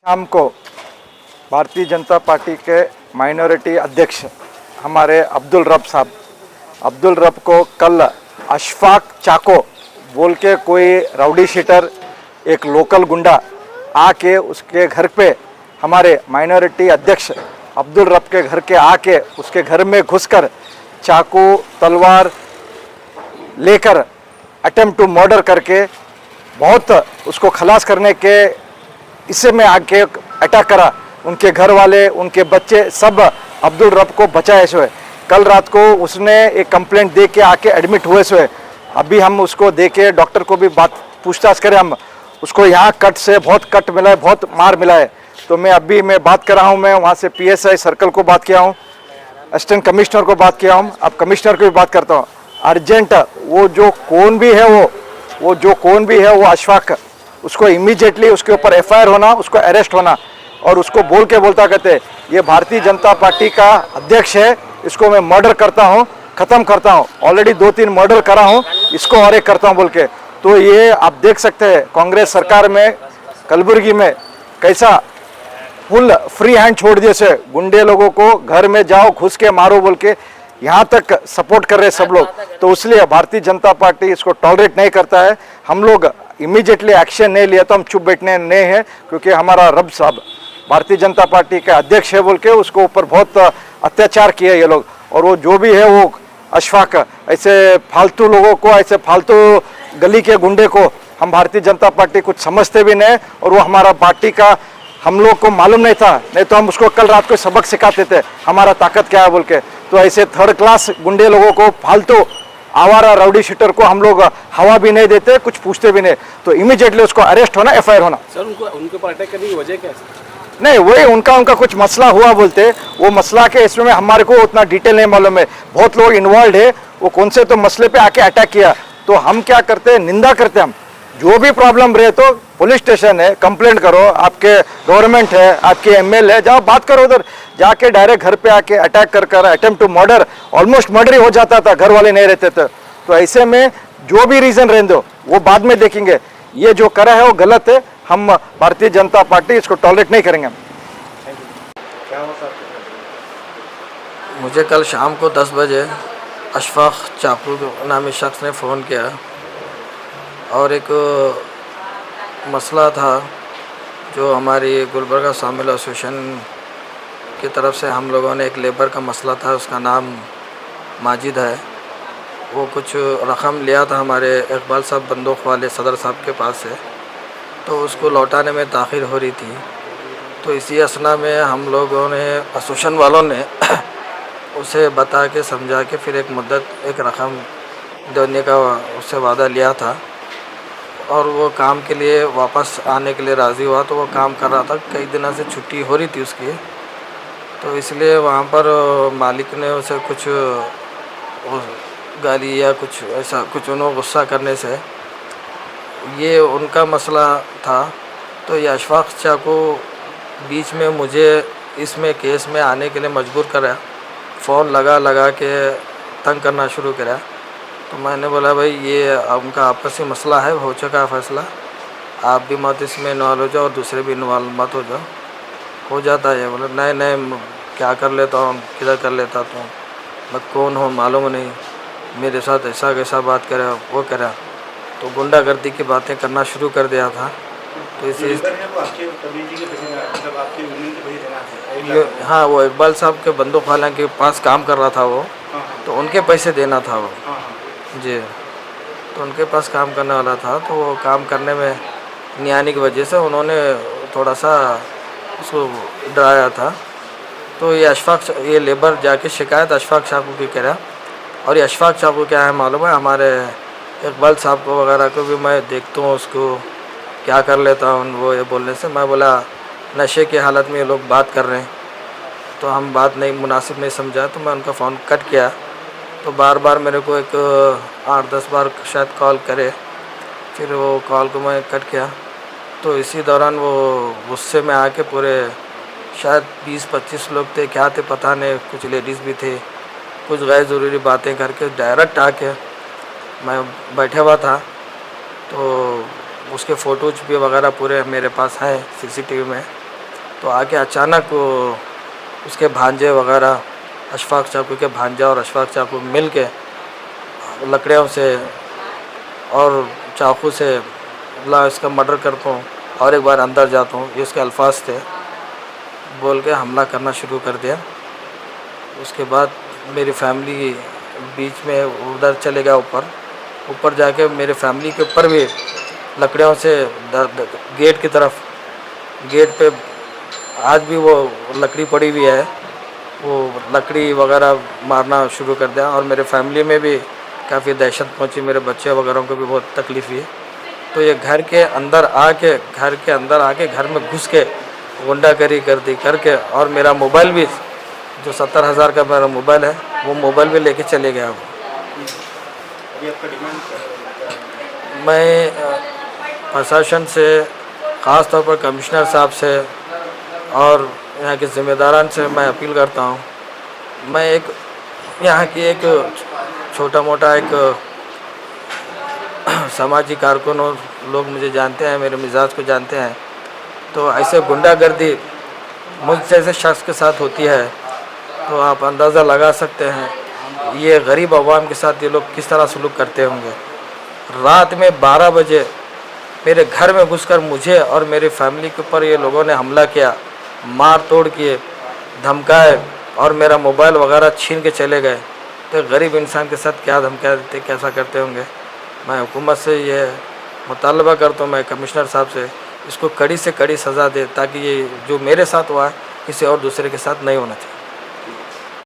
शाम को भारतीय जनता पार्टी के माइनॉरिटी अध्यक्ष हमारे अब्दुल रब साहब, अब्दुल रब को कल अशफाक चाको बोल के कोई राउडी शीटर एक लोकल गुंडा आके उसके घर पे हमारे माइनॉरिटी अध्यक्ष अब्दुल रब के घर के आके उसके घर में घुसकर चाकू तलवार लेकर अटेम्प्ट टू मर्डर करके बहुत उसको खलास करने के इससे में आके अटैक करा। उनके घर वाले, उनके बच्चे सब अब्दुल रब को बचाए हुए। कल रात को उसने एक कंप्लेंट दे के आके एडमिट हुए हुए। अभी हम उसको दे के डॉक्टर को भी बात पूछताछ करें, हम उसको यहाँ कट से बहुत कट मिला है, बहुत मार मिला है। तो मैं बात कर रहा हूँ, मैं वहाँ से PSI सर्कल को बात किया हूँ, असिस्टेंट कमिश्नर को बात किया हूँ, अब कमिश्नर को भी बात करता हूँ। अर्जेंट वो जो कौन भी है वो अशफाक, उसको इमीडिएटली उसके ऊपर FIR होना, उसको अरेस्ट होना। और उसको बोल के बोलता कहते ये भारतीय जनता पार्टी का अध्यक्ष है, इसको मैं मर्डर करता हूँ, ख़त्म करता हूँ, ऑलरेडी 2-3 मर्डर करा हूँ, इसको और एक करता हूँ बोल के। तो ये आप देख सकते हैं कांग्रेस सरकार में कलबुर्गी में कैसा फुल फ्री हैंड छोड़ दिए से गुंडे लोगों को घर में जाओ घुस के मारो बोल के यहाँ तक सपोर्ट कर रहे सब लोग। तो इसलिए भारतीय जनता पार्टी इसको टॉलरेट नहीं करता है। हम लोग इमीडिएटली एक्शन नहीं लिया तो हम चुप बैठने नहीं हैं, क्योंकि हमारा रब साहब भारतीय जनता पार्टी के अध्यक्ष है बोल के उसको ऊपर बहुत अत्याचार किए ये लोग। और वो जो भी है वो अशफाक ऐसे फालतू लोगों को, ऐसे फालतू गली के गुंडे को हम भारतीय जनता पार्टी कुछ समझते भी नहीं। और वो हमारा पार्टी का हम लोग को मालूम नहीं था, नहीं तो हम उसको कल रात को सबक सिखाते थे हमारा ताकत क्या है बोल के। तो ऐसे थर्ड क्लास गुंडे लोगों को, फालतू आवारा राउडी शूटर को हम लोग हवा भी नहीं देते, कुछ पूछते भी नहीं। तो इमीडिएटली उसको अरेस्ट होना, FIR होना। सर उनके ऊपर अटैक करने की वजह क्या है? नहीं, वही उनका कुछ मसला हुआ बोलते, वो मसला के इसमें हमारे को उतना डिटेल नहीं मालूम है। बहुत लोग इन्वॉल्व है, वो कौन से तो मसले पे आके अटैक किया। तो हम क्या करते हैं, निंदा करते हैं। हम जो भी प्रॉब्लम रहे तो पुलिस स्टेशन है, कंप्लेंट करो, आपके गवर्नमेंट है, आपके ML है, जाओ बात करो उधर जाके। डायरेक्ट घर पे आके अटैक कर attempt to murder, almost murder ही हो जाता था, घर वाले नहीं रहते थे। तो ऐसे में जो भी रीजन रहने दो वो बाद में देखेंगे, ये जो करा है वो गलत है। हम भारतीय जनता पार्टी इसको टॉलरेट नहीं करेंगे। मुझे कल शाम को 10 बजे अशफाक चाकू नामी शख्स ने फ़ोन किया और एक मसला था जो हमारी गुलबर्गा सामिल एसोसिएशन की तरफ से हम लोगों ने एक लेबर का मसला था, उसका नाम माजिद है। वो कुछ रकम लिया था हमारे इकबाल साहब बंदूक वाले सदर साहब के पास से, तो उसको लौटाने में ताख़ीर हो रही थी। तो इसी असना में हम लोगों ने, एसोसिएशन वालों ने उसे बता के समझा के फिर एक मुद्दत, एक रकम देने का उससे वादा लिया था और वो काम के लिए वापस आने के लिए राज़ी हुआ। तो वो काम कर रहा था, कई दिनों से छुट्टी हो रही थी उसकी, तो इसलिए वहाँ पर मालिक ने उसे कुछ गाली या कुछ ऐसा कुछ उन्होंने गुस्सा करने से, ये उनका मसला था। तो ये अशफाक चाकू बीच में मुझे इसमें केस में आने के लिए मजबूर करा, फ़ोन लगा के तंग करना शुरू करा। तो मैंने बोला भाई ये उनका आपसी मसला है, हो चुका है फैसला, आप भी मत इसमें इन्वॉल्व हो जाओ और दूसरे भी इन्वॉल्व मत हो जाओ, हो जाता है। बोले नहीं क्या कर लेता हूँ, किधर कर लेता तो मैं कौन हूँ मालूम नहीं, मेरे साथ ऐसा कैसा बात करे वो करा। तो गुंडागर्दी की बातें करना शुरू कर दिया था। तो इसी हाँ, वो इकबाल साहब के बंदूक वाला के पास काम कर रहा था वो, तो उनके पैसे देना था वो जी। तो उनके पास काम करने वाला था, तो वो काम करने में नहीं आने की वजह से उन्होंने थोड़ा सा उसको डराया था। तो ये लेबर जाके शिकायत अशफाक चाकू की करा। और ये अशफाक चाकू क्या है मालूम है, हमारे इकबाल साहब को वगैरह को भी मैं देखता हूँ उसको क्या कर लेता हूँ। वो ये बोलने से मैं बोला नशे की हालत में ये लोग बात कर रहे हैं, तो हम बात नहीं मुनासिब नहीं समझा, तो मैं उनका फ़ोन कट किया। तो बार बार मेरे को एक 8-10 बार शायद कॉल करे, फिर वो कॉल को मैं कट किया। तो इसी दौरान वो गुस्से में आके पूरे शायद 20-25 लोग थे, क्या थे पता नहीं, कुछ लेडीज़ भी थे, कुछ गैर ज़रूरी बातें करके डायरेक्ट आके, मैं बैठा हुआ था तो उसके फ़ोटोज भी वगैरह पूरे मेरे पास हैं CCTV में, तो आके अचानक उसके भांजे वगैरह अशफाक चाकू के भांजा और अशफाक चाकू मिल के लकड़ियों से और चाकू से ला इसका मर्डर करता हूँ और एक बार अंदर जाता हूँ, ये उसके अल्फाज थे, बोल के हमला करना शुरू कर दिया। उसके बाद मेरी फैमिली बीच में उधर चले गया, ऊपर जाके मेरे फैमिली के ऊपर भी लकड़ियों से गेट की तरफ, गेट पे आज भी वो लकड़ी पड़ी हुई है, वो लकड़ी वगैरह मारना शुरू कर दिया और मेरे फैमिली में भी काफ़ी दहशत पहुंची, मेरे बच्चे वगैरह को भी बहुत तकलीफ़ हुई। तो ये घर के अंदर आके घर में घुस के गुंडागर्दी करके और मेरा मोबाइल भी जो 70,000 का मेरा मोबाइल है वो मोबाइल भी लेके चले गया वो। मैं प्रशासन से, ख़ास तौर पर कमिश्नर साहब से और यहाँ के ज़िम्मेदारान से मैं अपील करता हूँ। मैं यहाँ की एक छोटा मोटा एक सामाजिक कारकुन और लोग मुझे जानते हैं, मेरे मिजाज को जानते हैं। तो ऐसे गुंडागर्दी मुझ जैसे शख्स के साथ होती है तो आप अंदाज़ा लगा सकते हैं ये गरीब अवाम के साथ ये लोग किस तरह सलूक करते होंगे। रात में 12 बजे मेरे घर में घुसकर मुझे और मेरी फैमिली के ऊपर ये लोगों ने हमला किया, मार तोड़ किए, धमकाए और मेरा मोबाइल वगैरह छीन के चले गए। तो गरीब इंसान के साथ क्या धमका देते, कैसा करते होंगे। मैं हुकूमत से ये मुतालबा करता हूँ, मैं कमिश्नर साहब से, इसको कड़ी से कड़ी सज़ा दे ताकि ये जो मेरे साथ हुआ है किसी और दूसरे के साथ नहीं होना चाहिए।